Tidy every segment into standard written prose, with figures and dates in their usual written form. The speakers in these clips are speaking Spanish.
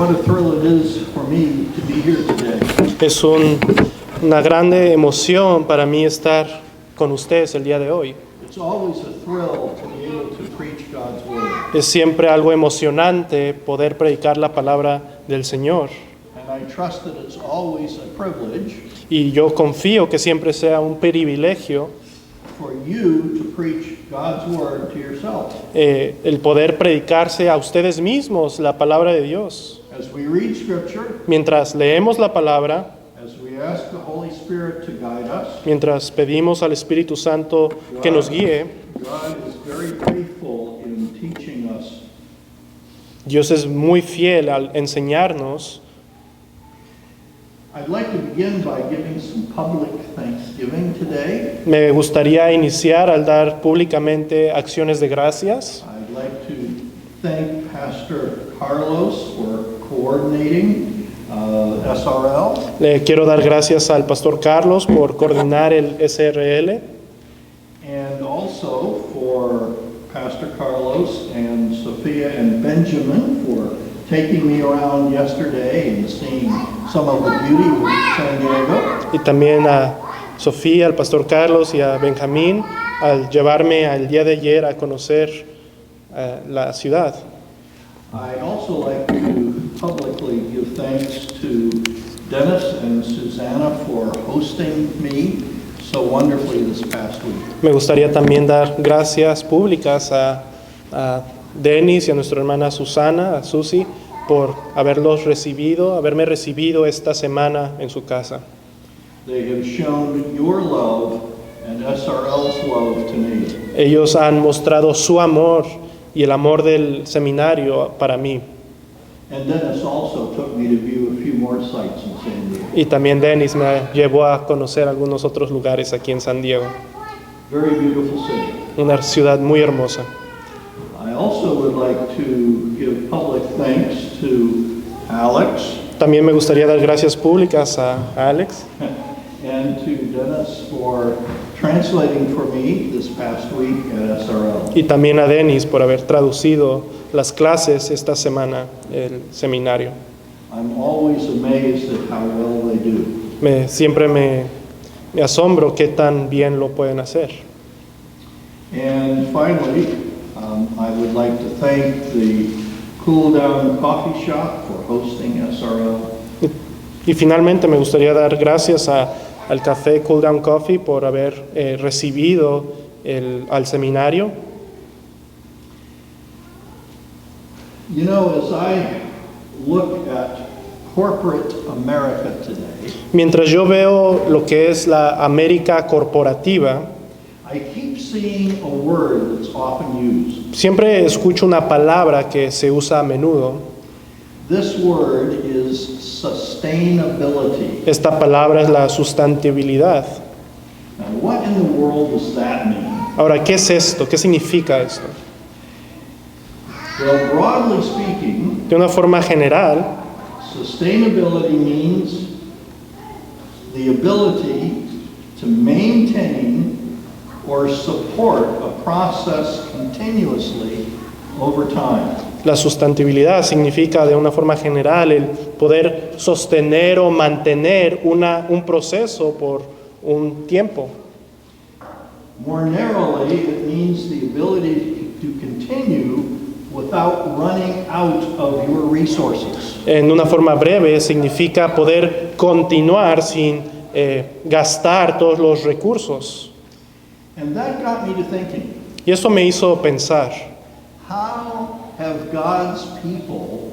What a thrill it is for me to be here today. Es una grande emoción para mí estar con ustedes el día de hoy. It's always a thrill to be able to preach God's word. Es siempre algo emocionante poder predicar la palabra del Señor. And I trust that it's always a privilege Y yo confío que siempre sea un privilegio for you to preach God's word to yourself. el poder predicarse a ustedes mismos la palabra de Dios. As we read Scripture, Mientras leemos la palabra, as we ask the Holy Spirit to guide us, mientras pedimos al Espíritu Santo que nos guíe, God is very faithful in teaching us. Dios es muy fiel al enseñarnos. I'd like to begin by giving some public thanksgiving today. Me gustaría iniciar al dar públicamente acciones de gracias. I'd like to thank Pastor Carlos for coordinating SRL. Le quiero dar gracias al Pastor Carlos por coordinar el SRL. And also for Pastor Carlos and Sophia and Benjamin for taking me around yesterday and seeing some of the beauty of San Diego. Y también a Sofía, al Pastor Carlos y a Benjamín al llevarme al día de ayer a conocer la ciudad. I'd also like to publicly give thanks to Dennis and Susanna for hosting me so wonderfully this past week. Me gustaría también dar gracias públicas a Denis y a nuestra hermana Susana, a Susi, por haberme recibido esta semana en su casa. They have shown your love and SRL's love to me. Ellos han mostrado su amor y el amor del seminario para mí. And Dennis also took me to view a few more sites in San Diego. Y también Denis me llevó a conocer algunos otros lugares aquí en San Diego. Very beautiful city. Una ciudad muy hermosa. I also would like to give public thanks to Alex También me gustaría dar gracias públicas a Alex and to Dennis for translating for me this past week at SRL. y también a Denis por haber traducido las clases esta semana, el seminario. I'm always amazed at how well they do. Siempre me asombro qué tan bien lo pueden hacer. And finally, I would like to thank the Cool Down Coffee Shop for hosting SRL. Y finalmente me gustaría dar gracias al Café Cool Down Coffee por haber recibido al seminario. You know, as I look at corporate America today, Mientras yo veo lo que es la América corporativa, I keep seeing a word that's often used. siempre escucho una palabra que se usa a menudo. This word is sustainability. Esta palabra es la sustentabilidad. Now, what in the world does that mean? Ahora, ¿qué es esto? ¿Qué significa esto? Well, broadly speaking, De una forma general, sustainability means the ability to maintain or support a process continuously over time. la sustentabilidad significa de una forma general el poder sostener o mantener un proceso por un tiempo. More narrowly, it means the ability to continue without running out of your resources. En una forma breve significa poder continuar sin gastar todos los recursos. And that got me to thinking, Y esto me hizo pensar, how have God's people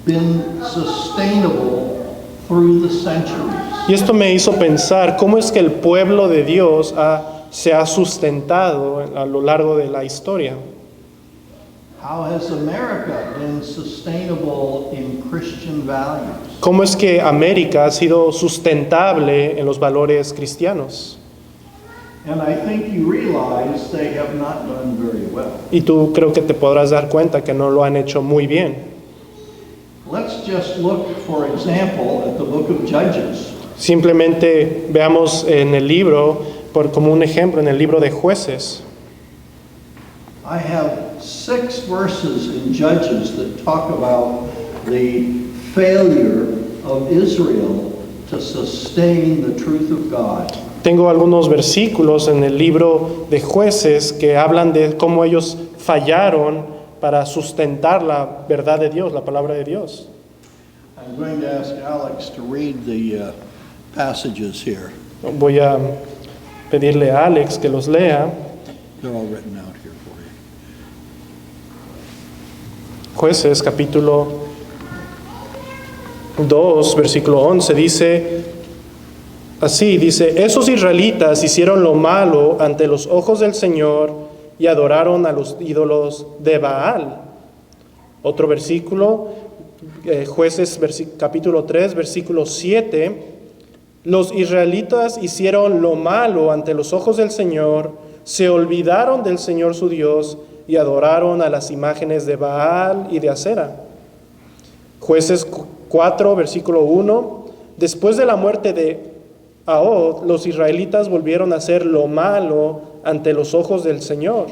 been sustainable through the centuries? y esto me hizo pensar cómo es que el pueblo de Dios se ha sustentado a lo largo de la historia. How has America been sustainable in Christian values? ¿Cómo es que América ha sido sustentable en los valores cristianos? And I think you realize they have not done very well. Y tú creo que te podrás dar cuenta que no lo han hecho muy bien. Let's just look, for example, at the book of Judges. Simplemente veamos en el libro, como un ejemplo, en el libro de Jueces. I have 6 verses in Judges that talk about the failure of Israel to sustain the truth of God. Tengo algunos versículos en el libro de Jueces que hablan de cómo ellos fallaron para sustentar la verdad de Dios, la palabra de Dios. I'm going to ask Alex to read the passages here. Voy a pedirle a Alex que los lea. They're all written out here for you. Jueces capítulo 2, versículo 11 dice, así dice, esos israelitas hicieron lo malo ante los ojos del Señor y adoraron a los ídolos de Baal. Otro versículo, Jueces capítulo 3, versículo 7, los israelitas hicieron lo malo ante los ojos del Señor, se olvidaron del Señor su Dios y adoraron a las imágenes de Baal y de Acera. Jueces 4, versículo 1, después de la muerte de Ahod, los israelitas volvieron a hacer lo malo ante los ojos del Señor.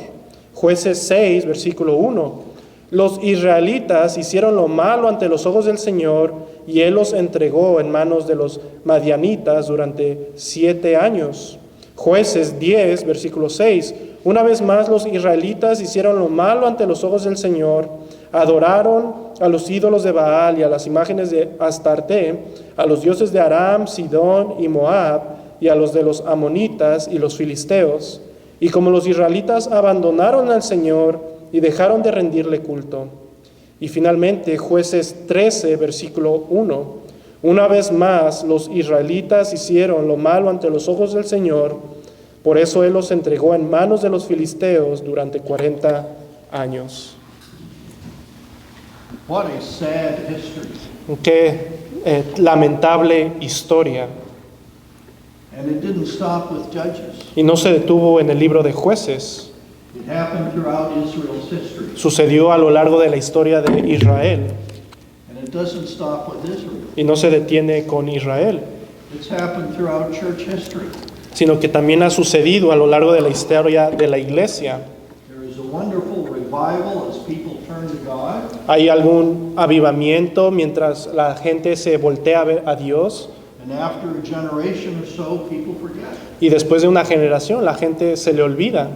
Jueces 6, versículo 1, los israelitas hicieron lo malo ante los ojos del Señor y Él los entregó en manos de los madianitas durante 7 años. Jueces 10, versículo 6, una vez más los israelitas hicieron lo malo ante los ojos del Señor, adoraron a los ídolos de Baal y a las imágenes de Astarte, a los dioses de Aram, Sidón y Moab, y a los de los amonitas y los filisteos. Y como los israelitas abandonaron al Señor y dejaron de rendirle culto. Y finalmente, Jueces 13, versículo 1, una vez más los israelitas hicieron lo malo ante los ojos del Señor, por eso Él los entregó en manos de los filisteos durante 40 años. What a sad history. Qué lamentable historia. And it didn't stop with Judges. Y no se detuvo en el libro de Jueces. It happened throughout Israel's history. Sucedió a lo largo de la historia de Israel. And it doesn't stop with Israel. Y no se detiene con Israel, It's happened throughout church history. sino que también ha sucedido a lo largo de la historia de la iglesia. There is a wonderful revival as people turn to God. Hay algún avivamiento mientras la gente se voltea a ver a Dios, And after a generation or so, people forget. y después de una generación la gente se le olvida.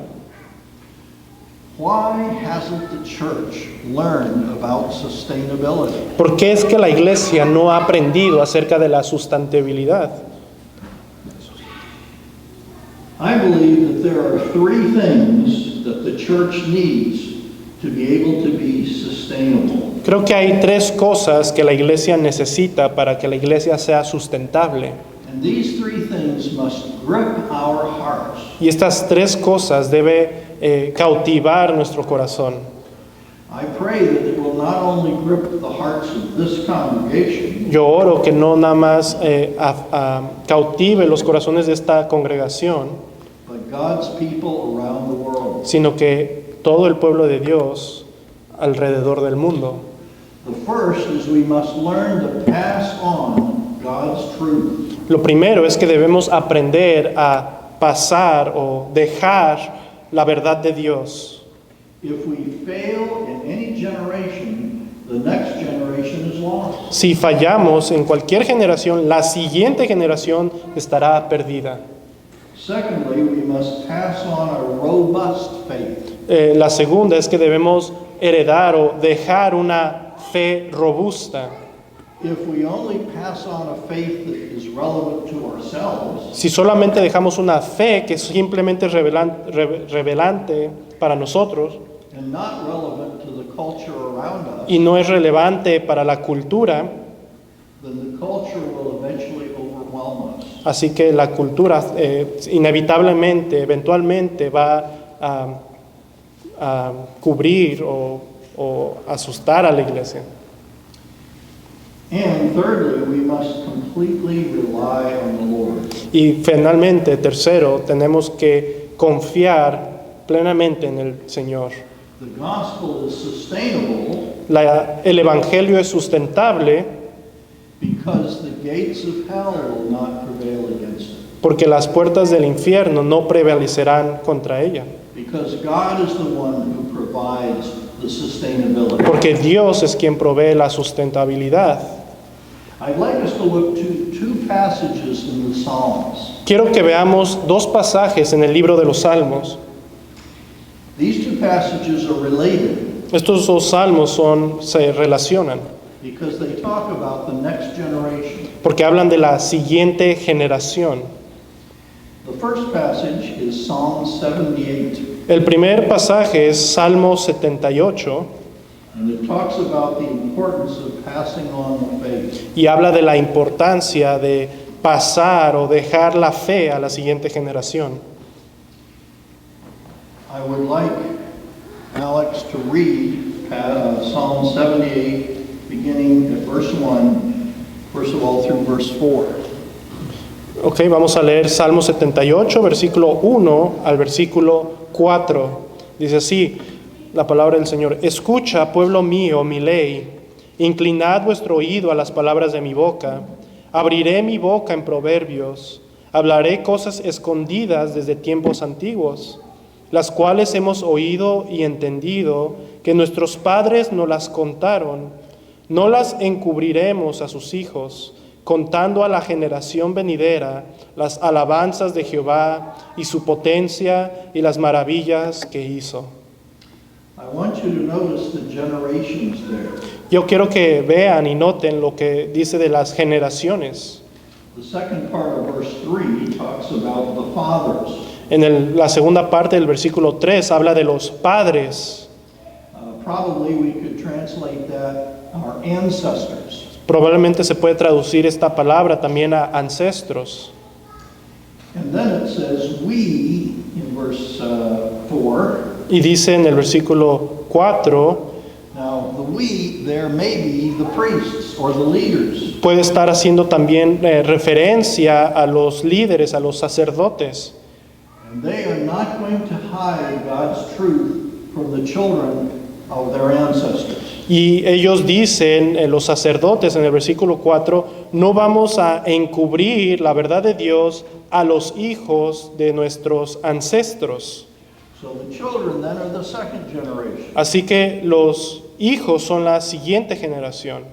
Why hasn't the church learned about sustainability? ¿Por qué es que la iglesia no ha aprendido acerca de la sustentabilidad? I believe that there are 3 things that the church needs to be able to be sustainable. Creo que hay 3 cosas que la iglesia necesita para que la iglesia sea sustentable. And these 3 things must grip our hearts. Y estas 3 cosas debe cautivar nuestro corazón. I pray that it will not only grip the hearts of this congregation, Yo oro que no nada más cautive los corazones de esta congregación, but God's people around the world. sino que todo el pueblo de Dios alrededor del mundo. The first is we must learn to pass on God's truth. Lo primero es que debemos aprender a pasar o dejar la verdad de Dios. If we fail in any generation, the next generation is lost. Si fallamos en cualquier generación, la siguiente generación estará perdida. Secondly, we must pass on a robust faith. La segunda es que debemos heredar o dejar una fe robusta. If we only pass on a faith that is relevant to ourselves, Si solamente dejamos una fe que simplemente es revelante para nosotros and not relevant to the culture around us, y no es relevante para la cultura, then the culture will eventually overwhelm us. así que la cultura inevitablemente, eventualmente va a cubrir o asustar a la iglesia. And thirdly, we must completely rely on the Lord. Y finalmente, tercero, tenemos que confiar plenamente en el Señor. The gospel is sustainable El Evangelio es sustentable because the gates of hell will not prevail against it. porque las puertas del infierno no prevalecerán contra ella. Because God is the one who provides the sustainability. porque Dios es quien provee la sustentabilidad. I'd like us to look to two passages in the Psalms. Quiero que veamos dos pasajes en el libro de los Salmos. These two passages are related Estos dos salmos se relacionan because they talk about the next generation. porque hablan de la siguiente generación. The first passage is Psalm 78, El primer pasaje es Salmo 78 and it talks about the importance of passing on the faith. y habla de la importancia de pasar o dejar la fe a la siguiente generación. I would like Alex to read Psalm 78, beginning at verse 1, first of all through verse 4. Ok, vamos a leer Salmo 78, versículo 1 al versículo 4. Dice así la palabra del Señor: Escucha, pueblo mío, mi ley, inclinad vuestro oído a las palabras de mi boca. Abriré mi boca en proverbios, hablaré cosas escondidas desde tiempos antiguos, las cuales hemos oído y entendido, que nuestros padres nos las contaron. No las encubriremos a sus hijos, contando a la generación venidera las alabanzas de Jehová y su potencia y las maravillas que hizo. I want you to notice the generations there. Yo quiero que vean y noten lo que dice de las generaciones. The second part of verse 3 talks about the fathers. La segunda parte del versículo 3 habla de los padres. Probably we could translate that our ancestors. Probablemente se puede traducir esta palabra también a ancestros. And then it says we in verse 4. Y dice en el versículo 4, Now the we there may be the priests or the leaders. puede estar haciendo también referencia a los líderes, a los sacerdotes. And they are not going to hide God's truth from the children of their ancestors. Y ellos dicen, los sacerdotes en el versículo 4, no vamos a encubrir la verdad de Dios a los hijos de nuestros ancestros. So the children then are the second generation. Así que los hijos son la siguiente generación.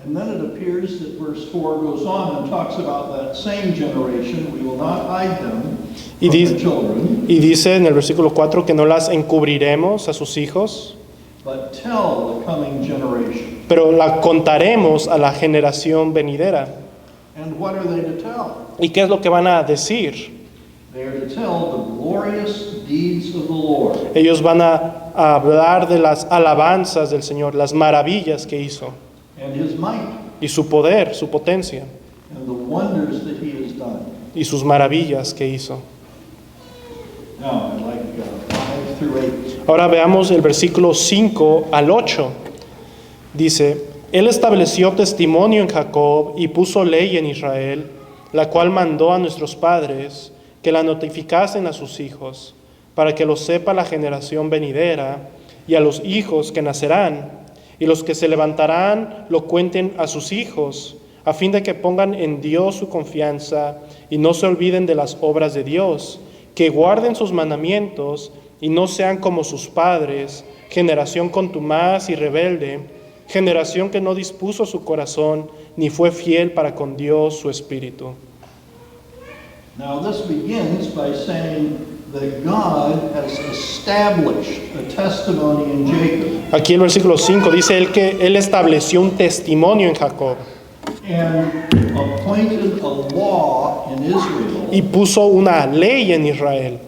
And then it appears that verse 4 goes on and talks about that same generation. We will not hide them Y, from di- the children, y dice en el versículo 4 que no las encubriremos a sus hijos, but tell the coming generation. pero la contaremos a la generación venidera. And what are they to tell? ¿Y qué es lo que van a decir? They are to tell the glorious deeds of the Lord Ellos van a hablar de las alabanzas del Señor, las maravillas que hizo, and his might y su poder, su potencia, and the wonders that he has done. y sus maravillas que hizo. Now, I'd like 5 through 8. Ahora veamos el versículo 5 al 8. Dice, Él estableció testimonio en Jacob y puso ley en Israel, la cual mandó a nuestros padres que la notificasen a sus hijos, para que lo sepa la generación venidera y a los hijos que nacerán, y los que se levantarán lo cuenten a sus hijos, a fin de que pongan en Dios su confianza y no se olviden de las obras de Dios, que guarden sus mandamientos y no sean como sus padres, generación contumaz y rebelde, generación que no dispuso su corazón ni fue fiel para con Dios su espíritu. Now, this begins by saying that God has established a testimony in Jacob Aquí el versículo 5 dice él que Él estableció un testimonio en Jacob and appointed a law in Israel, y puso una ley en Israel,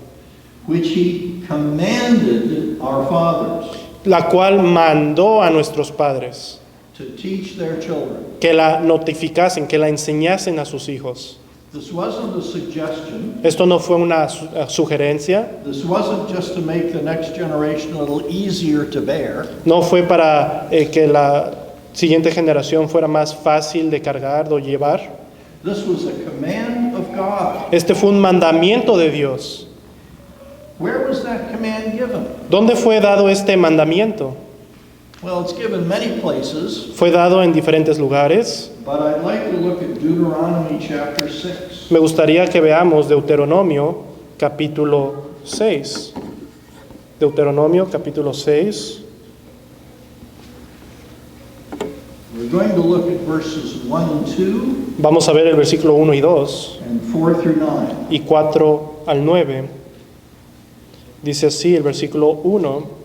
which he commanded our fathers la cual mandó a nuestros padres to teach their children. que la notificasen, que la enseñasen a sus hijos. This wasn't a suggestion. Esto no fue una sugerencia, This wasn't just to make the next generation a little easier to bear. no fue para que la siguiente generación fuera más fácil de cargar o llevar. This was a command of God. Este fue un mandamiento de Dios. Where was that command given? ¿Dónde fue dado este mandamiento? Well, it's given many places, Fue dado en diferentes lugares. but I'd like to look at Deuteronomy chapter 6. Me gustaría que veamos Deuteronomio capítulo 6. Deuteronomio capítulo 6. We're going to look at verses 1 and 2 Vamos a ver el versículo 1 y 2 and 4 through 9. y 4 al 9. Dice así el versículo 1.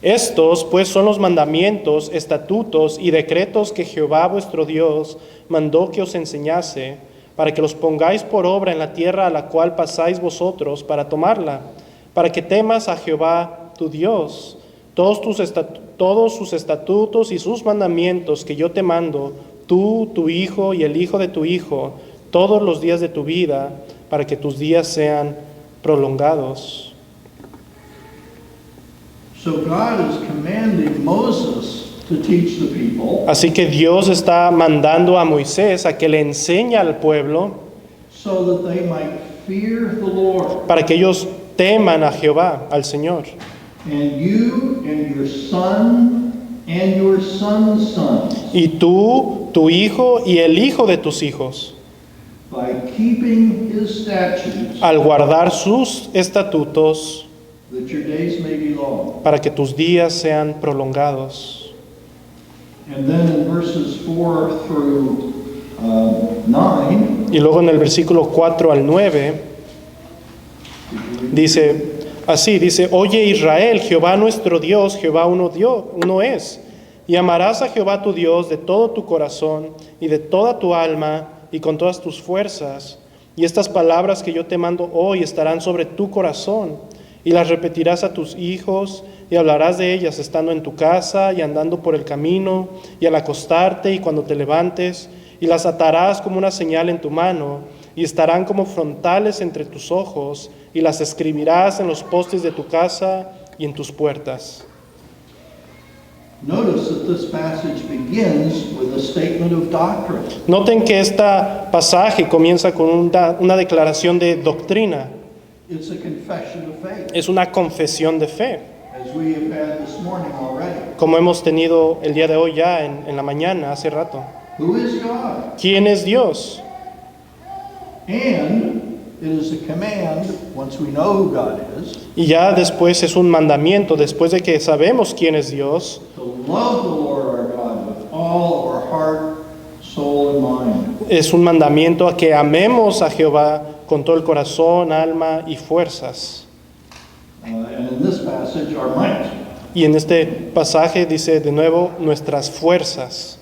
Estos pues son los mandamientos, estatutos y decretos que Jehová vuestro Dios mandó que os enseñase, para que los pongáis por obra en la tierra a la cual pasáis vosotros para tomarla, para que temas a Jehová tu Dios, todos sus estatutos y sus mandamientos que yo te mando, tú, tu hijo y el hijo de tu hijo, todos los días de tu vida, para que tus días sean prolongados. So God is commanding Moses to teach the people Así que Dios está mandando a Moisés a que le enseñe al pueblo so that they might fear the Lord. para que ellos teman a Jehová, al Señor. And you and your son and your son's sons, Y tú, tu hijo y el hijo de tus hijos, by keeping his statutes, al guardar sus estatutos, that your days may be long. para que tus días sean prolongados. And then in verses 4 through 9, Y luego en el versículo 4 al 9, dice, así, dice, oye Israel, Jehová nuestro Dios, Jehová uno es. Y amarás a Jehová tu Dios de todo tu corazón y de toda tu alma y con todas tus fuerzas. Y estas palabras que yo te mando hoy estarán sobre tu corazón. Y las repetirás a tus hijos y hablarás de ellas estando en tu casa y andando por el camino y al acostarte y cuando te levantes. Y las atarás como una señal en tu mano y estarán como frontales entre tus ojos y las escribirás en los postes de tu casa y en tus puertas. notice that this passage begins with a statement of doctrine. Noten que este pasaje comienza con una declaración de doctrina. It's a confession of faith, Es una confesión de fe, as we have had this morning already. como hemos tenido el día de hoy ya en la mañana, hace rato. Who is God? ¿Quién es Dios? And it is a command, once we know who God is, Y ya después es un mandamiento, después de que sabemos quién es Dios, to love the Lord our God with all of our heart, soul, and mind. es un mandamiento a que amemos a Jehová con todo el corazón, alma y fuerzas. And in this passage, our might. Y en este pasaje dice de nuevo nuestras fuerzas.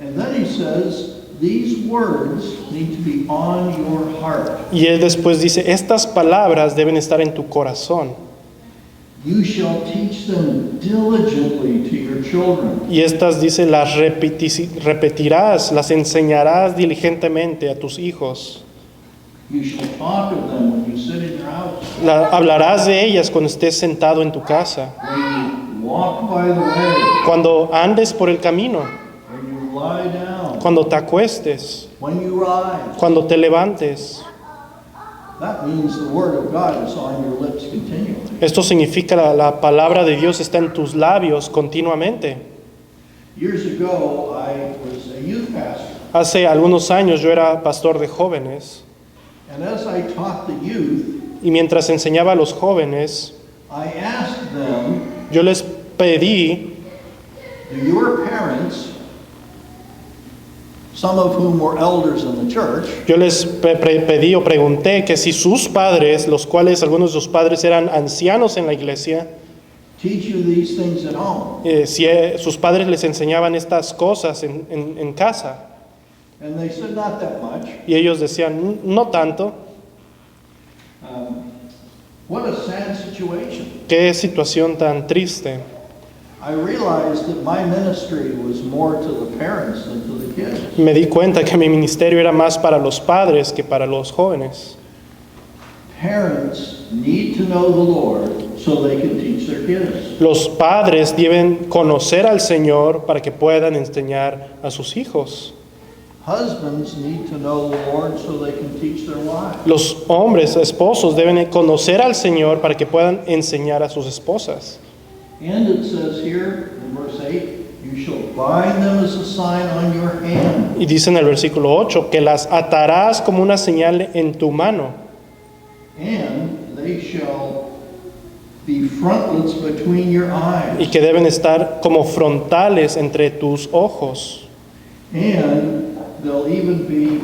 And then he says, these words need to be on your heart. Y él después dice, estas palabras deben estar en tu corazón. You shall teach them diligently to your children. Y estas, dice, las repetirás, las enseñarás diligentemente a tus hijos. You shall talk of them when you sit in your house, Hablarás de ellas cuando estés sentado en tu casa, when you walk by the way, cuando andes por el camino, when you lie down, cuando te acuestes, when you rise. cuando te levantes. That means the word of God is on your lips continually. Esto significa la palabra de Dios está en tus labios continuamente. Years ago, I was a youth pastor, Hace algunos años yo era pastor de jóvenes and as I taught the youth, y mientras enseñaba a los jóvenes, I asked them, yo les pedí, do your parents, some of whom were elders in the church, yo les pedí o pregunté que si sus padres, los cuales algunos de sus padres eran ancianos en la iglesia, teach you these things at home? si sus padres les enseñaban estas cosas en casa. And they said, not that much. Y ellos decían, no tanto. What a sad situation. Qué situación tan triste. I realized that my ministry was more to the parents than to the kids. Me di cuenta que mi ministerio era más para los padres que para los jóvenes. Parents need to know the Lord so they can teach their kids. Los padres deben conocer al Señor para que puedan enseñar a sus hijos. Husbands need to know the Lord so they can teach their wives. Los hombres, esposos, deben conocer al Señor para que puedan enseñar a sus esposas. And it says here in verse 8, you shall bind them as a sign on your hand. Y dice en el versículo 8 que las atarás como una señal en tu mano And they shall be frontlets between your y eyes. que deben estar como frontales entre tus ojos. And they'll even be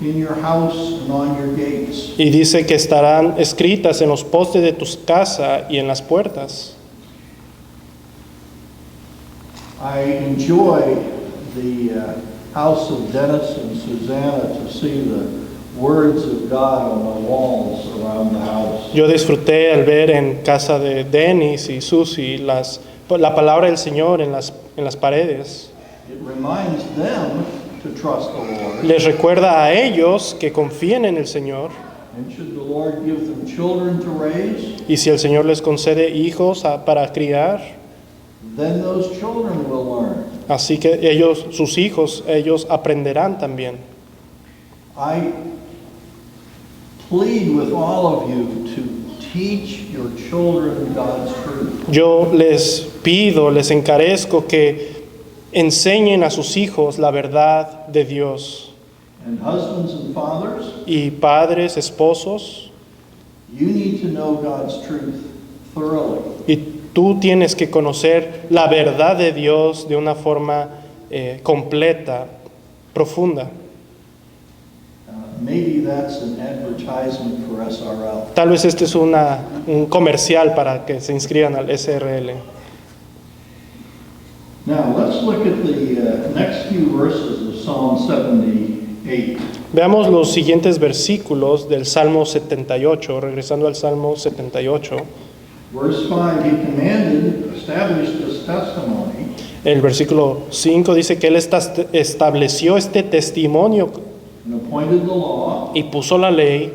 in your house and on your gates. Y dice que estarán escritas en los postes de tu casa y en las puertas. I enjoy the house of Dennis and Susanna to see the words of God on the walls around the house. Yo disfruté al ver en casa de Dennis y Susie la palabra del Señor en las paredes. It reminds them to trust the Lord. Les recuerda a ellos que confíen en el Señor. And should the Lord give them children to raise, Y si el Señor les concede hijos para criar, then those children will learn. así que sus hijos, ellos aprenderán también. I plead with all of you to teach your children God's truth. Yo les pido, les encarezco que enseñen a sus hijos la verdad de Dios. And husbands and fathers, Y padres, esposos, you need to know God's truth thoroughly. y tú tienes que conocer la verdad de Dios de una forma completa, profunda. Maybe that's an advertisement for SRL. Tal vez este es un comercial para que se inscriban al SRL. Now, let's look at the next few verses of Psalm 78. Veamos los siguientes versículos del Salmo 78, regresando al Salmo 78. Verse 5, he commanded, established this testimony, El versículo 5 dice que Él estableció este testimonio and appointed the law, y puso la ley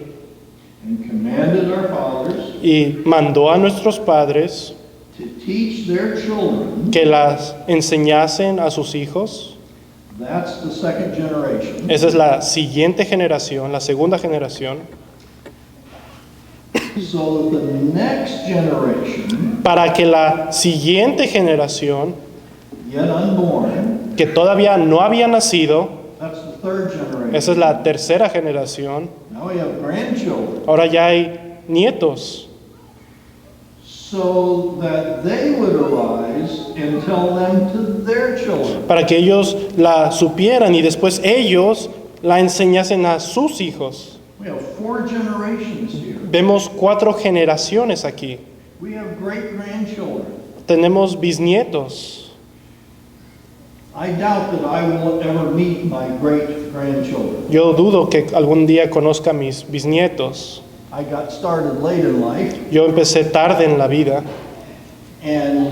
and commanded our fathers y mandó a nuestros padres to teach their children. que las enseñasen a sus hijos. That's the second generation. Esa es la siguiente generación, la segunda generación, So that the next generation, para que la siguiente generación, yet unborn, que todavía no había nacido, that's the third generation. esa es la tercera generación, Now we have grandchildren. ahora ya hay nietos, So that they would arise and tell them to their children. para que ellos la supieran y después ellos la enseñasen a sus hijos. We have 4 generations here. Vemos 4 generaciones aquí. We have great grandchildren. Tenemos bisnietos. I doubt that I will ever meet my great grandchildren. Yo dudo que algún día conozca a mis bisnietos. I got started late in life, Yo empecé tarde en la vida and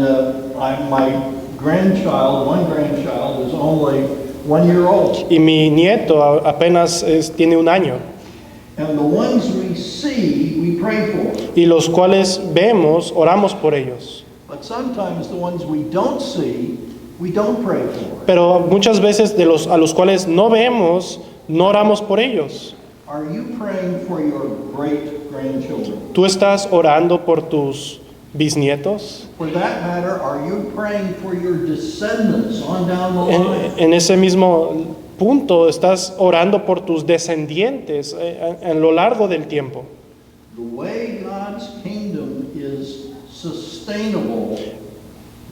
my grandchild, one grandchild, is only 1 year old. y mi nieto apenas tiene 1 año. And the ones we see, we pray for. Y los cuales vemos, oramos por ellos. But sometimes the ones we don't see, we don't pray for. Pero muchas veces a los cuales no vemos, no oramos por ellos. Are you praying for your great grandchildren? ¿Tú estás orando por tus bisnietos? For that matter, are you praying for your descendants on down the line? En ese mismo punto, ¿estás orando por tus descendientes en lo largo del tiempo? The way God's kingdom is sustainable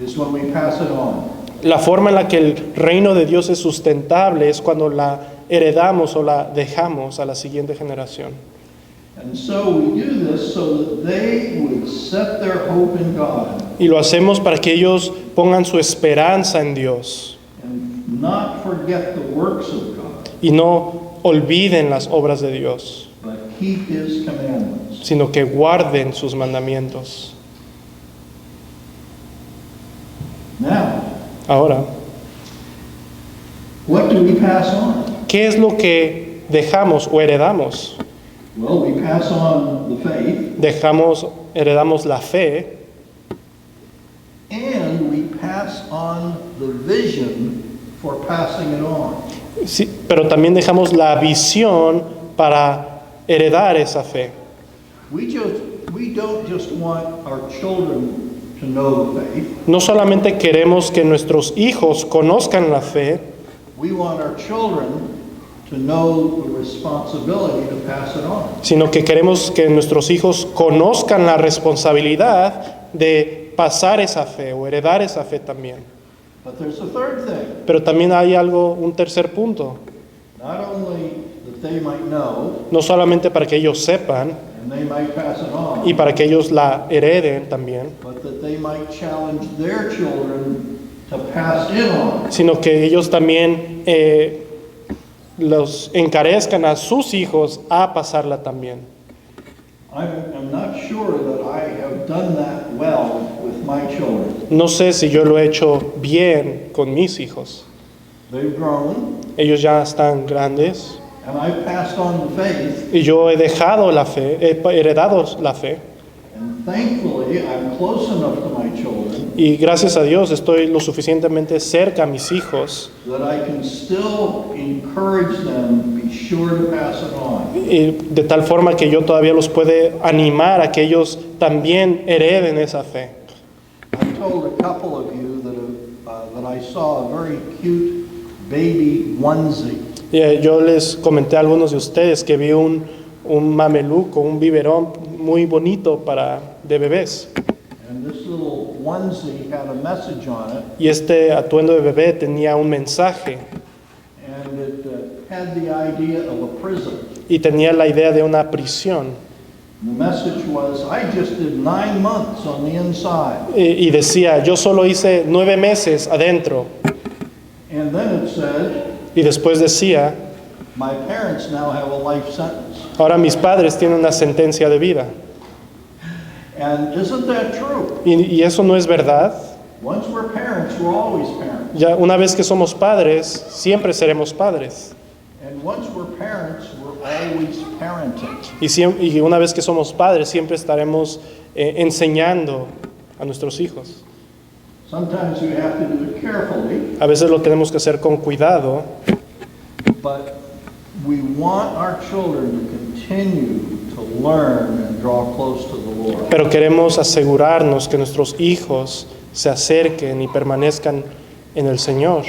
is when we pass it on. La forma en la que el reino de Dios es sustentable es cuando la heredamos o la dejamos a la siguiente generación. And so we do this so that they would set their hope in God Y lo hacemos para que ellos pongan su esperanza en Dios and not forget the works of God, y no olviden las obras de Dios, but keep His commandments. sino que guarden sus mandamientos. Now, Ahora, what do we pass on? ¿qué es lo que dejamos o heredamos? Well, we pass on the faith, Heredamos la fe and we pass on the vision for passing it on. sí, pero también dejamos la visión para heredar esa fe. We don't just want our children to know the faith. No solamente queremos que nuestros hijos conozcan la fe, We want our children to know the responsibility to pass it on. sino que queremos que nuestros hijos conozcan la responsabilidad de pasar esa fe o heredar esa fe también. But there's a third thing. Pero también hay un tercer punto. Not only that they might know, No solamente para que ellos sepan and they might pass it on, y para que ellos la hereden también, but that they might challenge their children to pass it on. sino que ellos también los encarezcan a sus hijos a pasarla también. I'm not sure that I have done that well with my children. No sé si yo lo he hecho bien con mis hijos. They've grown, Ellos ya están grandes and I've passed on the faith, y yo he dejado la fe, he heredado la fe. and thankfully I'm close enough to my children Y gracias a Dios estoy lo suficientemente cerca a mis hijos, that I can still encourage them, be sure to pass it on. y de tal forma que yo todavía los puede animar a que ellos también hereden esa fe. I told a couple of you that I saw a very cute baby onesie. Yo les comenté a algunos de ustedes que vi un mameluco, un biberón muy bonito de bebés. And this little onesie had a message on it, Y este atuendo de bebé tenía un mensaje and it had the idea of a prison. y tenía la idea de una prisión. The message was, I just did 9 months on the inside. Y decía, yo solo hice 9 meses adentro. And then it said, Y después decía, my parents now have a life sentence. ahora mis padres tienen una sentencia de vida. And isn't that true? Y eso no es verdad. Once we're parents, we're always parents. Ya una vez que somos padres, siempre seremos padres. And once we're parents, we're always parenting. Y una vez que somos padres, siempre estaremos enseñando a nuestros hijos. Sometimes we have to do it carefully, A veces lo tenemos que hacer con cuidado, but we want our children to continue to learn and draw close to the Lord. pero queremos asegurarnos que nuestros hijos se acerquen y permanezcan en el Señor.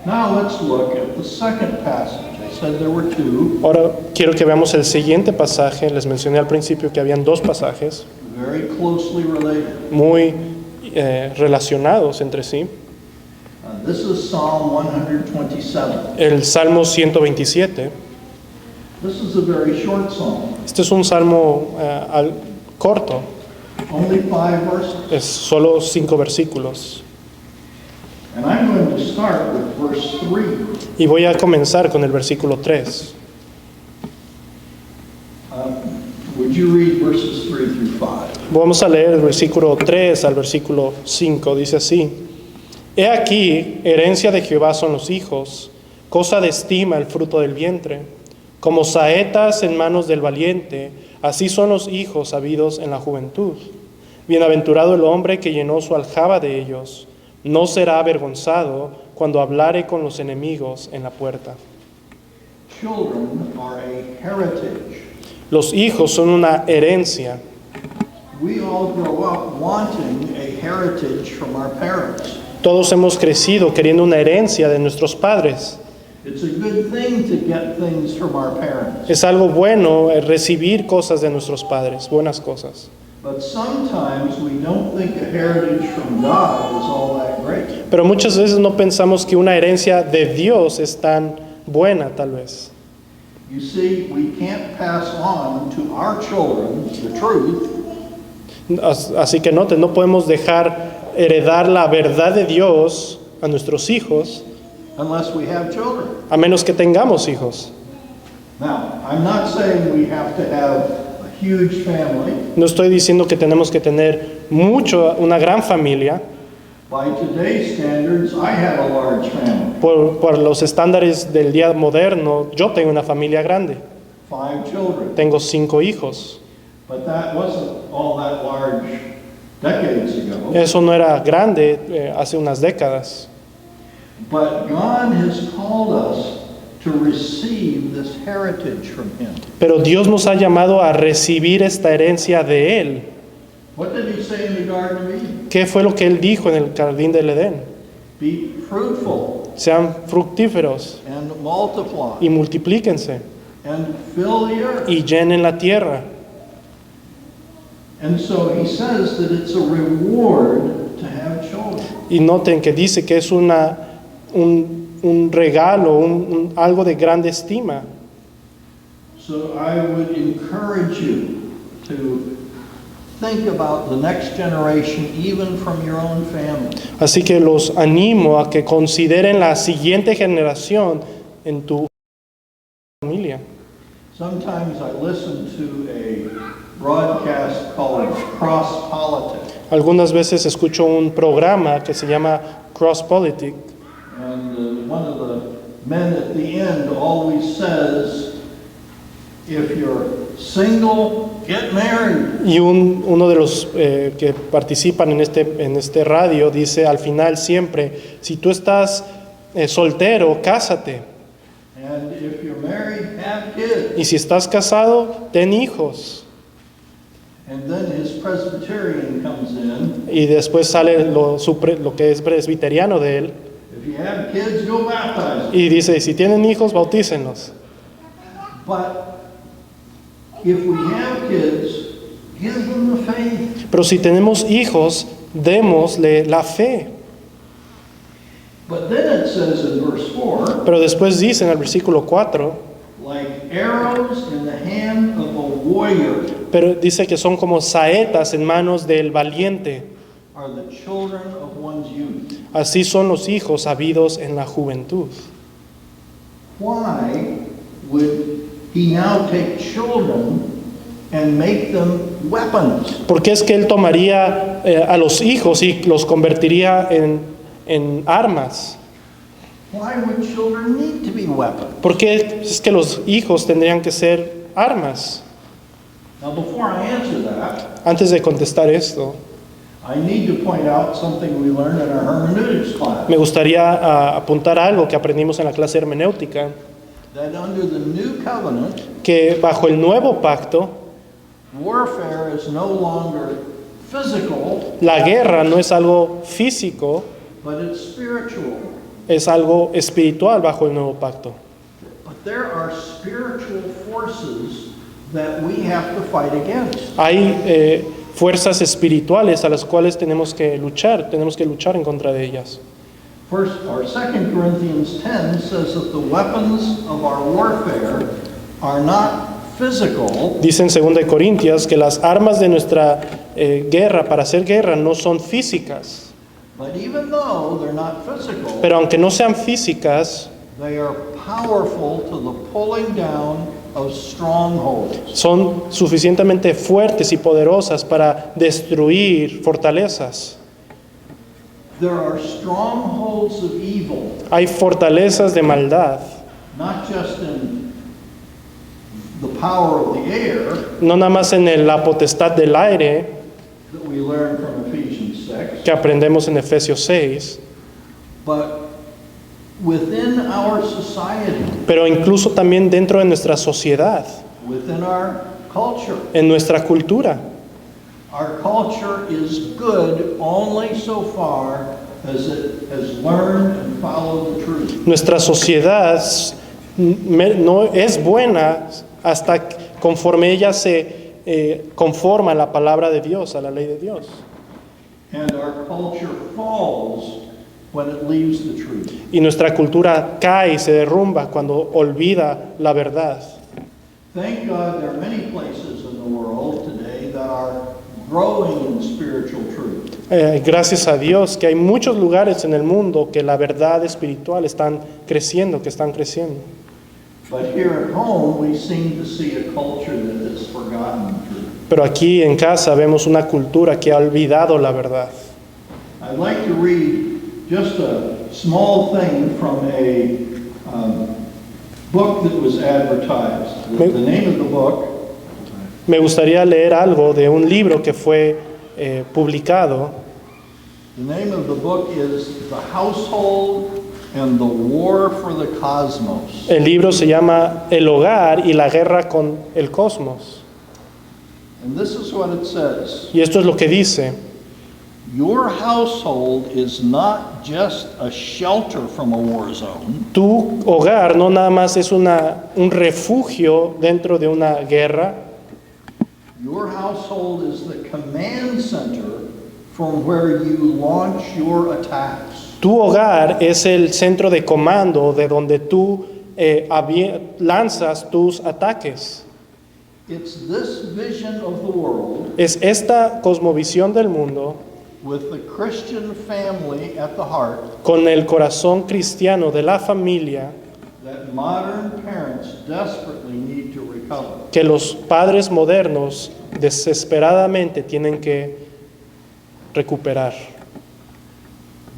Now let's look at the second passage. I said there were two, Ahora quiero que veamos el siguiente pasaje. Les mencioné al principio que habían 2 pasajes very closely related. muy relacionados entre sí. This is Psalm 127. El Salmo 127. This is a very short psalm, Este es un salmo corto, only 5 verses. es solo 5 versículos. And I'm going to start with verse 3. Y voy a comenzar con el versículo 3. Would you read verses 3 through 5? Vamos a leer el versículo 3 al versículo 5. Dice así: He aquí, herencia de Jehová son los hijos, cosa de estima el fruto del vientre. Como saetas en manos del valiente, así son los hijos habidos en la juventud. Bienaventurado el hombre que llenó su aljaba de ellos. No será avergonzado cuando hablare con los enemigos en la puerta. Children are a heritage. Los hijos son una herencia. We all grow up wanting a heritage from our parents. Todos hemos crecido queriendo una herencia de nuestros padres. It's a good thing to get things from our parents. Es algo bueno recibir cosas de nuestros padres, buenas cosas. But sometimes we don't think a heritage from God is all that great. Pero muchas veces no pensamos que una herencia de Dios es tan buena, tal vez. You see, we can't pass on to our children the truth Así que noten, no podemos dejar heredar la verdad de Dios a nuestros hijos unless we have children. a menos que tengamos hijos. Now, I'm not saying we have to have a huge family. No estoy diciendo que tenemos que tener una gran familia. By today's standards, I have a large family. Por los estándares del día moderno, yo tengo una familia grande. 5 children. Tengo 5 hijos. But that wasn't all that large decades ago. Eso no era grande hace unas décadas. But God has called us to receive this heritage from Him. Pero Dios nos ha llamado a recibir esta herencia de Él. What did He say in the Garden of Eden? ¿Qué fue lo que Él dijo en el jardín del Edén? Be fruitful Sean fructíferos and multiply y multiplíquense and fill the earth. y llenen la tierra. And so He says that it's a reward to have children. Y noten que dice que es un regalo, algo de grande estima. So I would encourage you to think about the next generation, even from your own family. Así que los animo a que consideren la siguiente generación en tu familia. Sometimes I listen to a broadcast called Cross Politics, Algunas veces escucho un programa que se llama Cross Politic, and one of the men at the end always says, if you're single, get married. y uno de los que participan en este radio dice al final siempre, si tú estás soltero, cásate, And if you're married, have kids. y si estás casado, ten hijos. And then his Presbyterian comes in. Y después sale lo que es presbiteriano de él If you have kids, go baptize them. y dice, si tienen hijos, bautícenlos. But if we have kids, give them the faith. Pero si tenemos hijos, démosle la fe. But then it says in verse 4, Pero después dice en el versículo 4, like arrows in the hand of a warrior pero dice que son como saetas en manos del valiente. are the children of one's youth. Así son los hijos habidos en la juventud. Why would he now take children and make them weapons? ¿Por qué es que él tomaría a los hijos y los convertiría en armas? Why would children need to be weapons? ¿Por qué es que los hijos tendrían que ser armas? Now, before I answer that, Antes de contestar esto, I need to point out something we learned in our hermeneutics class. me gustaría apuntar algo que aprendimos en la clase hermenéutica, That under the new covenant, que bajo el nuevo pacto, warfare is no longer physical, la guerra no es algo físico, but it's spiritual. es algo espiritual bajo el nuevo pacto. But there are spiritual forces that we have to fight against. Hay fuerzas espirituales a las cuales tenemos que luchar en contra de ellas. First, or 2 Corinthians 10 says that the weapons of our warfare are not physical, Dice en 2 Corintios que las armas de nuestra guerra, para hacer guerra, no son físicas. but even though they're not physical, Pero aunque no sean físicas, they are powerful to the pulling down of strongholds. son suficientemente fuertes y poderosas para destruir fortalezas. There are strongholds of evil, Hay fortalezas de maldad, not just in the power of the air no nada más en la potestad del aire that we learn from Ephesians 6, que aprendemos en Efesios 6, but within our society, pero incluso también dentro de nuestra sociedad, within our culture. en nuestra cultura. Our culture is good only so far as it has learned and followed the truth. Nuestra sociedad no es buena hasta conforme ella se conforma a la palabra de Dios, a la ley de Dios. And our culture falls when it leaves the truth. Y nuestra cultura cae y se derrumba cuando olvida la verdad. Thank God there are many places in the world today that are growing in spiritual truth. Gracias a Dios que hay muchos lugares en el mundo que la verdad espiritual están creciendo, que están creciendo. But here at home we seem to see a culture that has forgotten the truth. Pero aquí en casa vemos una cultura que ha olvidado la verdad. I'd like to read just a small thing from a book that was advertised. The name of the book Me gustaría leer algo de un libro que fue publicado. The name of the book is The Household and the War for the Cosmos. El libro se llama El hogar y la guerra con el cosmos. And this is what it says. Y esto es lo que dice. Your household is not just a shelter from a war zone. Tu hogar no nada más es un refugio dentro de una guerra. Your household is the command center from where you launch your attacks. Tu hogar es el centro de comando de donde tú lanzas tus ataques. It's this vision of the world Es esta cosmovisión del mundo with the Christian family at the heart con el corazón cristiano de la familia that modern parents desperately need to recover. que los padres modernos desesperadamente tienen que recuperar.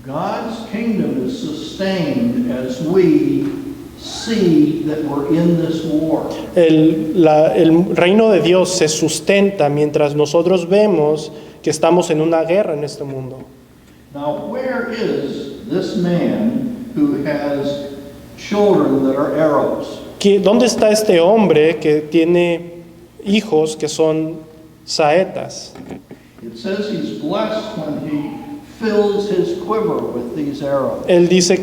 God's kingdom is sustained as we see that we're in this war. El reino de Dios se sustenta mientras nosotros vemos que estamos en una guerra en este mundo. Now, where is this man who has children that are arrows? ¿Dónde está este hombre que tiene hijos que son saetas? It says he's blessed when he fills his quiver with these arrows. Él dice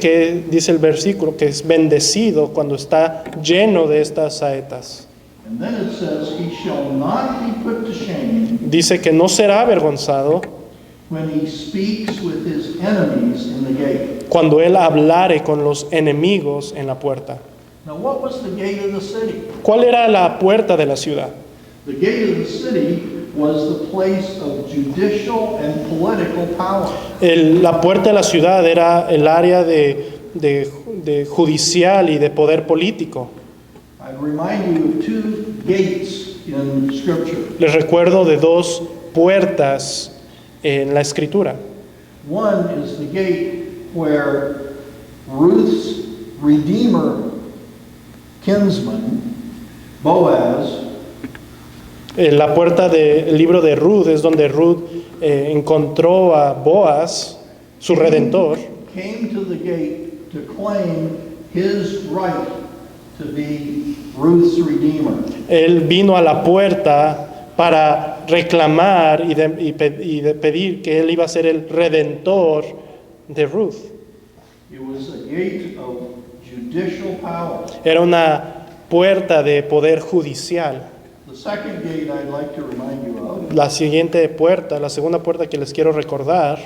el versículo, que es bendecido cuando está lleno de estas saetas. And then it says he shall not be put to shame Dice que no será avergonzado when he speaks with his enemies in the gate. cuando él hablare con los enemigos en la puerta. Now, what was the gate of the city? ¿Cuál era la puerta de la ciudad? The gate of the city was the place of judicial and political power. La puerta de la ciudad era el área de judicial y de poder político. I'd remind you of two gates in Scripture. Les recuerdo de dos puertas en la Escritura. One is the gate where Ruth's redeemer kinsman, Boaz, La puerta del libro de Ruth es donde Ruth encontró a Boaz, su redentor, came to the gate to claim his right to be Ruth's redeemer. Él vino a la puerta para reclamar y de pedir que él iba a ser el redentor de Ruth. It was a gate of judicial power. Era una puerta de poder judicial. The second gate I'd like to remind you of La segunda puerta que les quiero recordar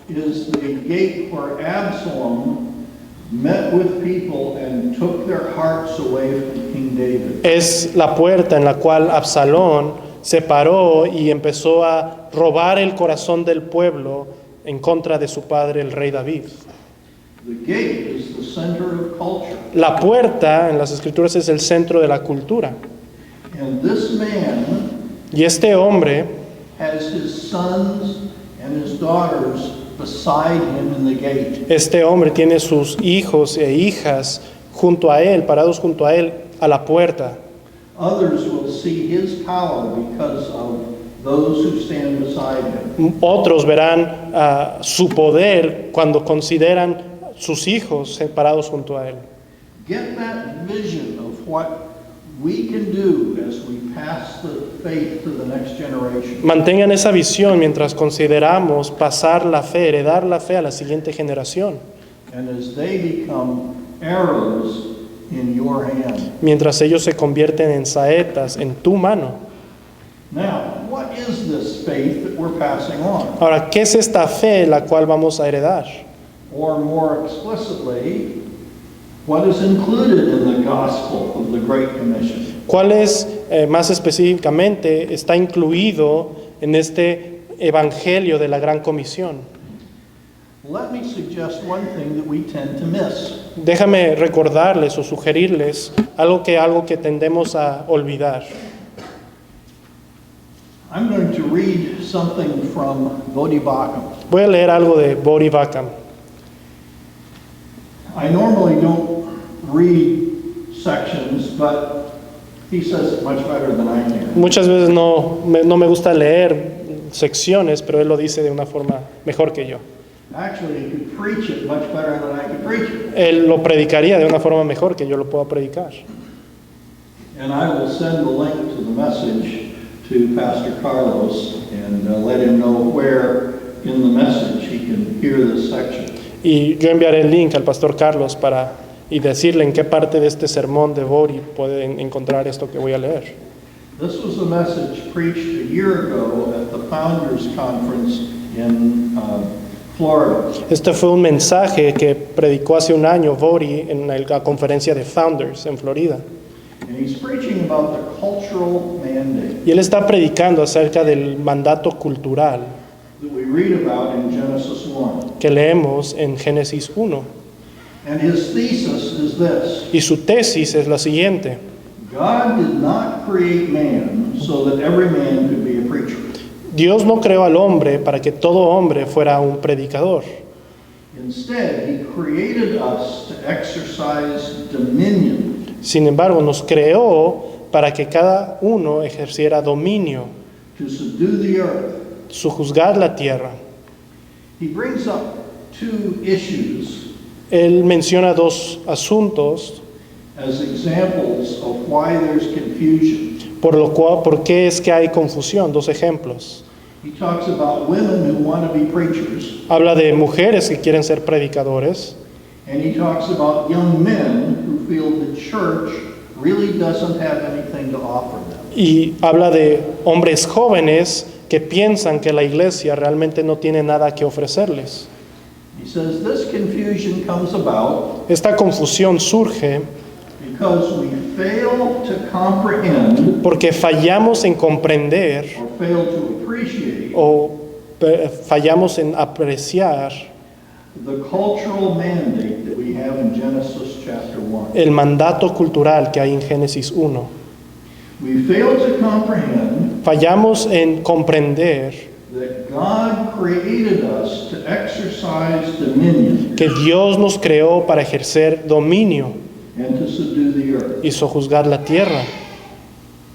is the gate where Absalom met with people and took their hearts away from King David. es la puerta en la cual Absalón se paró y empezó a robar el corazón del pueblo en contra de su padre, el rey David. The gate is the center of culture. La puerta en las Escrituras es el centro de la cultura. And this man Y este hombre has his sons and his daughters beside him in the gate. Este hombre tiene sus hijos e hijas junto a él, parados junto a él, a la puerta. Others will see his power because of those who stand beside him. Otros verán su poder cuando consideran sus hijos parados junto a él. Get that vision of what we can do as we pass the faith to the next generation. Mantengan esa visión mientras consideramos pasar la fe, heredar la fe a la siguiente generación. And as they become arrows in your hand. Mientras ellos se convierten en saetas en tu mano. Now, what is this faith that we're passing on? Ahora, ¿qué es esta fe la cual vamos a heredar? Or more explicitly, what is included in the gospel of the Great Commission? ¿Cuál es, más específicamente, está incluido en este evangelio de la Gran Comisión? Let me suggest one thing that we tend to miss. Déjame recordarles o sugerirles algo que tendemos a olvidar. I'm going to read something from Bodhi Bhakam. Voy a leer algo de Bodhi Bhakam. I normally don't read sections, but he says it much better than I can. Muchas veces no me gusta leer secciones, pero él lo dice de una forma mejor que yo. Actually, he could preach it much better than I could preach it. Él lo predicaría de una forma mejor que yo lo pueda predicar. And I will send the link to the message to Pastor Carlos and let him know where in the message he can hear this section. Y yo enviaré el link al pastor Carlos y decirle en qué parte de este sermón de Bodhi pueden encontrar esto que voy a leer. This was a message preached a year ago at the Founders Conference in Florida. Este fue un mensaje que predicó hace un año Voddie en la conferencia de Founders en Florida. And he's preaching about the cultural mandate Y él está predicando acerca del mandato cultural that we read about in Genesis 1. que leemos en Génesis 1. And his thesis is this: Y su tesis es la siguiente. God did not create man so that every man could be a preacher. Dios no creó al hombre para que todo hombre fuera un predicador. Instead, he created us to exercise dominion, Sin embargo, nos creó para que cada uno ejerciera dominio, to subdue the earth. sojuzgar la tierra. He brings up two issues Él menciona dos asuntos as examples of why there's confusion. por qué es que hay confusión, dos ejemplos. He talks about women who want to be preachers, Habla de mujeres que quieren ser predicadores and he talks about young men who feel the church really doesn't have anything to offer them. y habla de hombres jóvenes que piensan que la iglesia realmente no tiene nada que ofrecerles. He says this confusion comes about Esta confusión surge because we fail to comprehend porque fallamos en comprender or fail to appreciate o fallamos en apreciar the cultural mandate that we have in Genesis chapter 1. el mandato cultural que hay en Génesis 1. We fail to comprehend Fallamos en comprender that God created us to exercise dominion que Dios nos creó para ejercer dominio and to subdue the earth. y sojuzgar la tierra.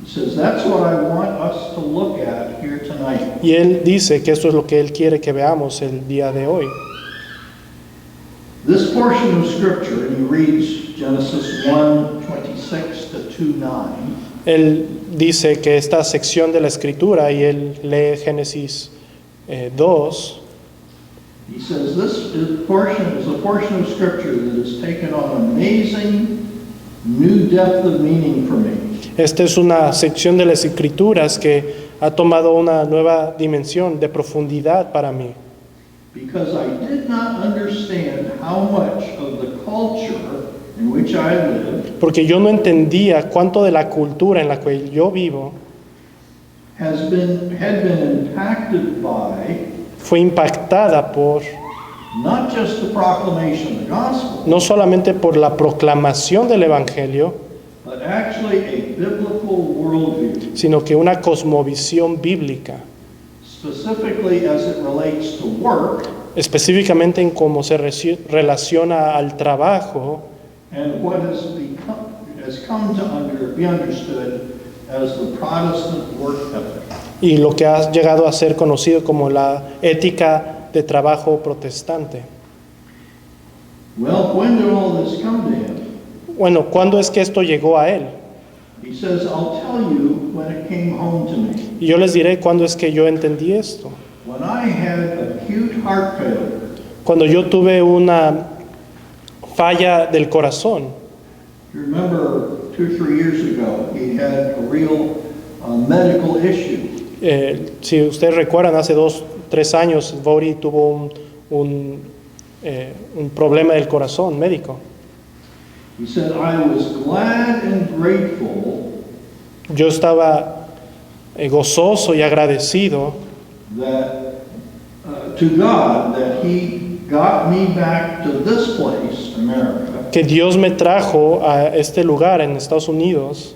He says that's what I want us to look at here tonight. Y Él dice que esto es lo que Él quiere que veamos el día de hoy. This portion of scripture, and he reads Genesis 1:26 to 2:9. Él dice que esta sección de la Escritura, y Él lee Génesis 2, He says this portion is a portion of scripture that has taken on amazing new depth of meaning for me. esta es una sección de las Escrituras que ha tomado una nueva dimensión de profundidad para mí. Because I did not understand how much of the culture in which I live Porque yo no entendía cuánto de la cultura en la que yo vivo had been impacted by fue impactada por, not just the proclamation of the gospel, no solamente por la proclamación del Evangelio, but actually a biblical worldview, sino que una cosmovisión bíblica, specifically as it relates to work específicamente en cómo se relaciona al trabajo and what has come to be understood as the Protestant work ethic. y lo que ha llegado a ser conocido como la ética de trabajo protestante. Well, when did all this come to him? Bueno, ¿cuándo es que esto llegó a él? He says, I'll tell you when it came home to me. Y yo les diré cuándo es que yo entendí esto. When I had acute heart failure, Cuando yo tuve una falla del corazón. you remember 2 or 3 years ago, he had a real medical issue. Si ustedes recuerdan, hace 2, 3 años, Voddie tuvo un problema del corazón médico. He said, I was glad and grateful Yo estaba gozoso y agradecido that to God that he got me back to this place, America, que Dios me trajo a este lugar en Estados Unidos,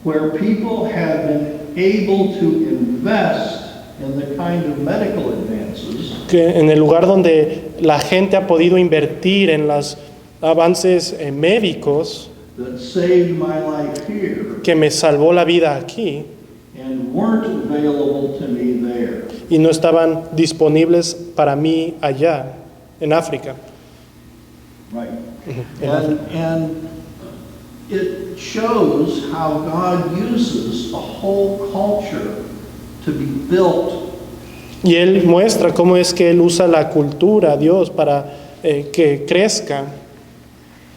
where people have been able to invest in the kind of medical advances en el lugar donde la gente ha podido invertir en los avances médicos that saved my life here que me salvó la vida aquí and weren't available to me there. y no estaban disponibles para mí allá en África. Right. And it shows how God uses a whole culture to be built. Y Él muestra cómo es que Él usa la cultura, Dios, para que crezca.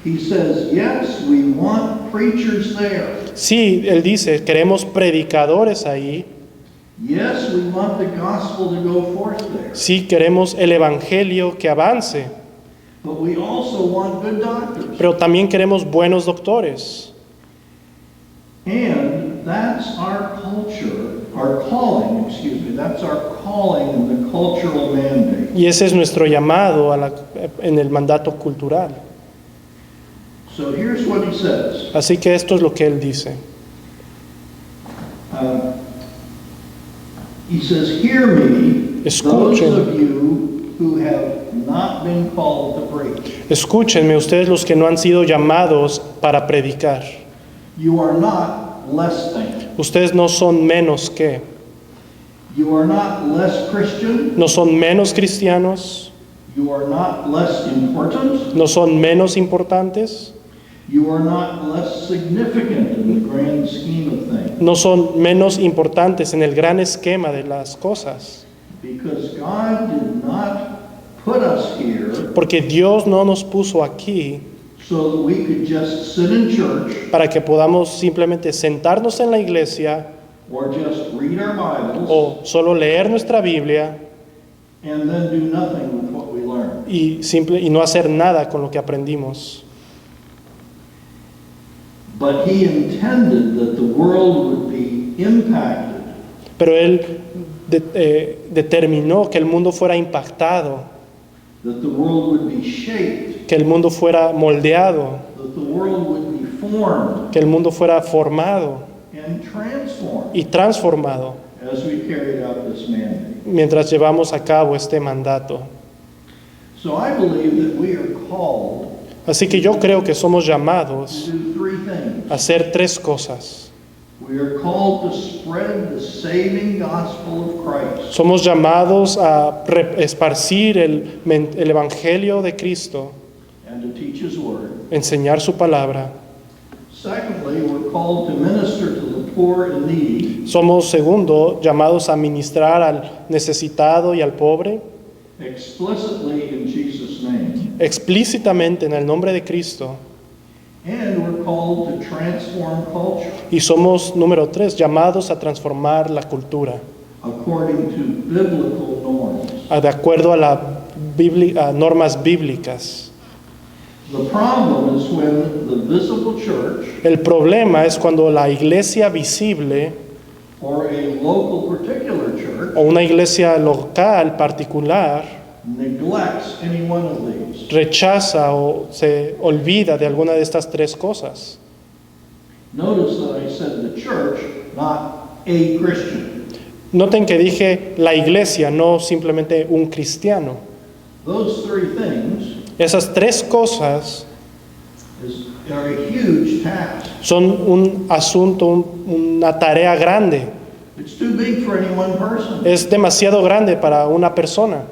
He says, yes, we want preachers there. Sí, Él dice, queremos predicadores ahí, Yes, we want the gospel to go forth there, Sí queremos el evangelio que avance, but we also want good doctors. pero también queremos buenos doctores. And that's our culture, our calling, that's our calling in the cultural mandate. Y ese es nuestro llamado en el mandato cultural. So here's what he says. Así que esto es lo que él dice. He says, "Hear me, those Escuchen. of you who have not been called to preach. Escúchenme ustedes los que no han sido llamados para predicar. You are not less than. Ustedes no son menos que, You are not less Christian. no son menos cristianos, You are not less important. no son menos importantes, You are not less significant in the grand scheme of things. no son menos importantes en el gran esquema de las cosas. Because God did not put us here Porque Dios no nos puso aquí so that we could just sit in church para que podamos simplemente sentarnos en la iglesia or just read our Bibles o solo leer nuestra Biblia and then do nothing with what we learn. y no hacer nada con lo que aprendimos. But He intended that the world would be impacted Pero Él determinó que el mundo fuera impactado, that the world would be shaped, que el mundo fuera moldeado, that the world would be formed que el mundo fuera formado and transformed y transformado as we carried out this mandate. mientras llevamos a cabo este mandato. So I believe that we are called Así que yo creo que somos to llamados do three things. a hacer tres cosas. We are called to spread the saving gospel of Christ. Somos llamados a esparcir el evangelio de Cristo, And to teach His word. enseñar su palabra. Secondly, we're called to minister to the poor and needy, Somos, segundo, llamados a ministrar al necesitado y al pobre, explicitly in Jesus' name. explícitamente en el nombre de Cristo. And we're called to transform culture Y somos, número tres, llamados a transformar la cultura, according to biblical norms. de acuerdo a a normas bíblicas. The problem is when the visible church El problema es cuando la iglesia visible or a local particular church o una iglesia local particular neglects any one of these. rechaza o se olvida de alguna de estas tres cosas. Notice that I said the church, not a Christian. Noten que dije la iglesia, no simplemente un cristiano. Those three things Esas tres cosas are a huge task. son un asunto, una tarea grande. It's too big for any one person. Es demasiado grande para una persona.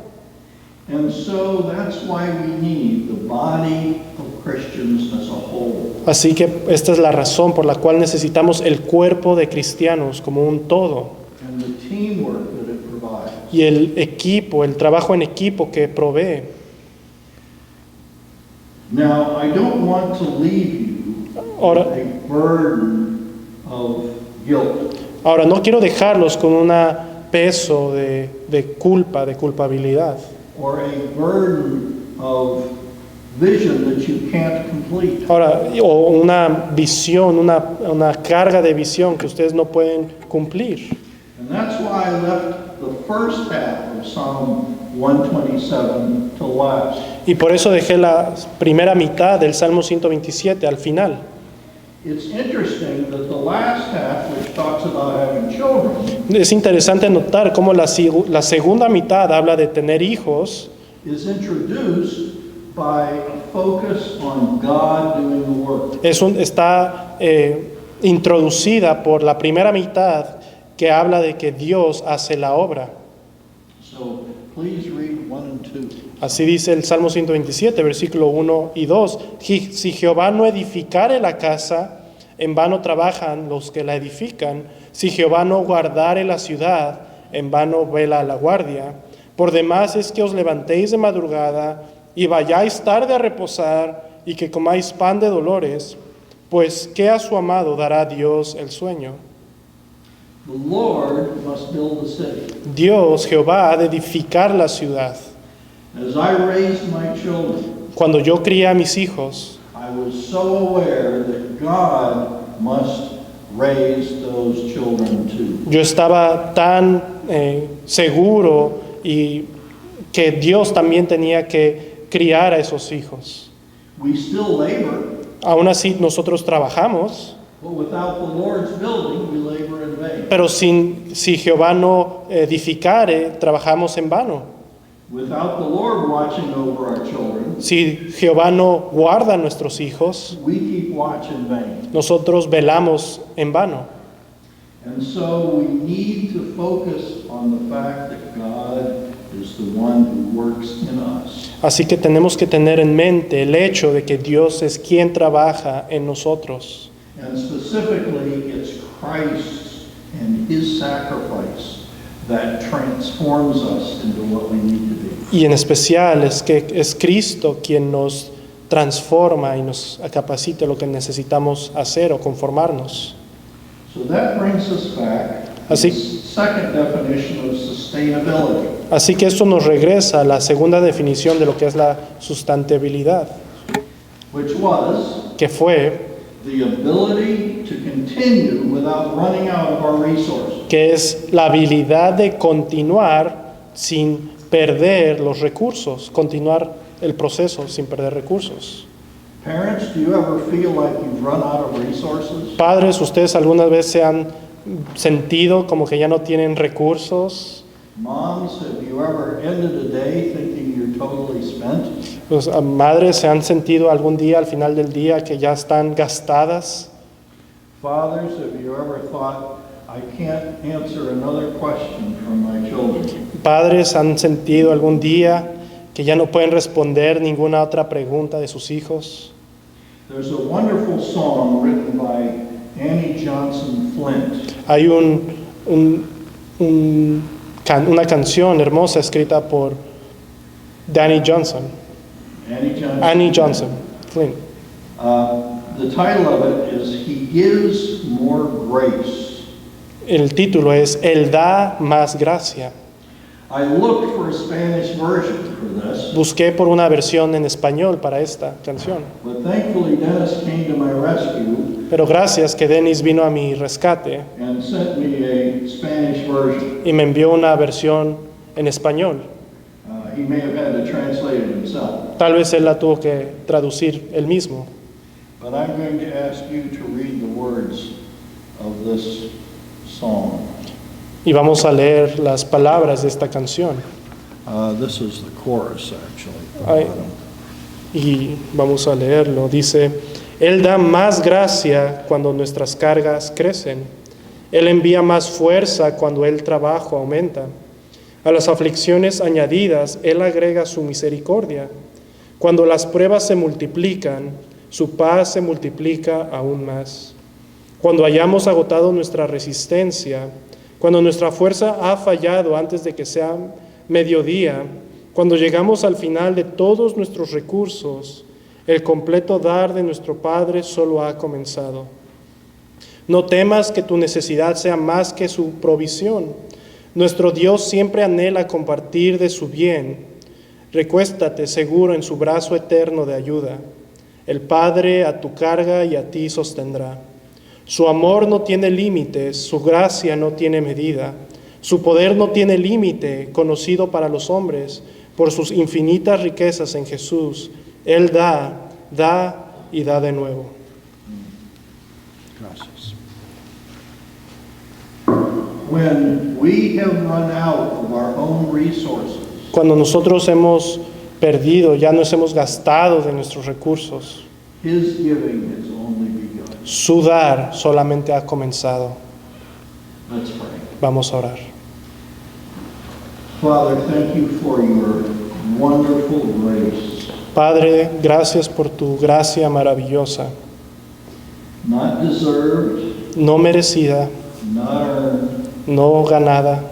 And so that's why we need the body of Christians as a whole. Así que esta es la razón por la cual necesitamos el cuerpo de cristianos como un todo. And the teamwork that it provides. Y el equipo, el trabajo en equipo que provee. Now, I don't want to leave you Ahora- with a burden of guilt. Ahora, no quiero dejarlos con un peso de culpa, de culpabilidad, Or a burden of vision that you can't complete. ahora, o una visión, una carga de visión que ustedes no pueden cumplir. And that's why I left the first half of Psalm 127 to last. Y por eso dejé la primera mitad del Salmo 127 al final. It's interesting that the last half, which talks about having children, Es interesante notar cómo la segunda mitad habla de tener hijos, is introduced by a focus on God doing the work. está introducida por la primera mitad que habla de que Dios hace la obra. So please read 1 and 2. Así dice el Salmo 127, versículo 1 y 2. Si Jehová no edificare la casa, en vano trabajan los que la edifican. Si Jehová no guardare la ciudad, en vano vela la guardia. Por demás es que os levantéis de madrugada y vayáis tarde a reposar y que comáis pan de dolores, pues ¿qué a su amado dará Dios el sueño? The Lord must build the city. Dios, Jehová, ha de edificar la ciudad. As I raised my children, Cuando yo crié a mis hijos, I was so aware that God must raise those children too. yo estaba tan seguro y que Dios también tenía que criar a esos hijos. We still labor, Aún así nosotros trabajamos, but without the Lord's building, we labor in vain. pero si Jehová no edificare, trabajamos en vano. Without the Lord watching over our children, Si Jehová no guarda a nuestros hijos, we keep watch in vain. nosotros velamos en vano. And so we need to focus on the fact that God is the one who works in us. Así que tenemos que tener en mente el hecho de que Dios es quien trabaja en nosotros. And specifically, it's Christ and His sacrifice that transforms us into what we need to be. Y en especial es que es Cristo quien nos transforma y nos capacita lo que necesitamos hacer o conformarnos. So that brings us back to Así- the second definition of sustainability. Así que esto nos regresa a la segunda definición de lo que es la sustentabilidad, Which was que fue the ability to continue without running out of our resources. que es la habilidad de continuar sin perder los recursos, continuar el proceso sin perder recursos. Parents, do you ever feel like you've run out of resources? Padres, ¿ustedes alguna vez se han sentido como que ya no tienen recursos? Moms, have you ever ended a day thinking you're totally spent? Pues, madres, ¿se han sentido algún día al final del día que ya están gastadas? Fathers, have you ever thought, I can't answer another question from my children? Padres, ¿han sentido algún día que ya no pueden responder ninguna otra pregunta de sus hijos? There's a wonderful song written by Annie Johnson Flint. Hay una canción hermosa escrita por Annie Johnson Flint. The title of it is He Gives More Grace. El título es Él da más gracia. I looked for a Spanish version for this, Busqué por una versión en español para esta canción, but thankfully Dennis came to my rescue pero gracias que Dennis vino a mi rescate and sent me a Spanish version. y me envió una versión en español. He may have had to translate it himself, Tal vez él la tuvo que traducir él mismo. but I'm going to ask you to read the words of this song. Y vamos a leer las palabras de esta canción. This is the chorus, actually. Ay. Y vamos a leerlo. Dice, Él da más gracia cuando nuestras cargas crecen. Él envía más fuerza cuando el trabajo aumenta. A las aflicciones añadidas, Él agrega su misericordia. Cuando las pruebas se multiplican, su paz se multiplica aún más. Cuando hayamos agotado nuestra resistencia, cuando nuestra fuerza ha fallado antes de que sea mediodía, cuando llegamos al final de todos nuestros recursos, el completo dar de nuestro Padre solo ha comenzado. No temas que tu necesidad sea más que su provisión. Nuestro Dios siempre anhela compartir de su bien. Recuéstate seguro en su brazo eterno de ayuda. El Padre a tu carga y a ti sostendrá. Su amor no tiene límites, su gracia no tiene medida, su poder no tiene límite conocido para los hombres. Por sus infinitas riquezas en Jesús, Él da y da de nuevo. Gracias. When we have run out of our own resources, Cuando nosotros hemos perdido, ya nos hemos gastado de nuestros recursos, His giving has only begun. su dar solamente ha comenzado. Let's pray. Vamos a orar. Father, thank you for your wonderful grace, Padre, gracias por tu gracia maravillosa, not deserved, no merecida, not earned, no ganada,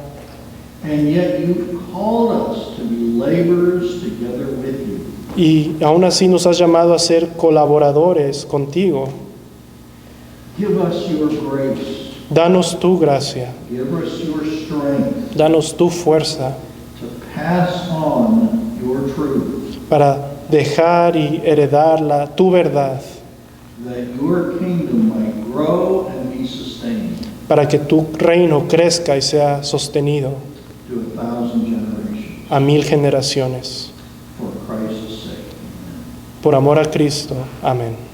and yet you've called us to be laborers together with you. y aún así nos has llamado a ser colaboradores contigo. Give us your grace Danos tu gracia, Give us your strength danos tu fuerza to pass on your truth, para dejar y heredar tu verdad, that your kingdom might grow and be sustained para que tu reino crezca y sea sostenido to 1,000 generations. a 1000 generaciones. For Christ's sake. Por amor a Cristo. Amén.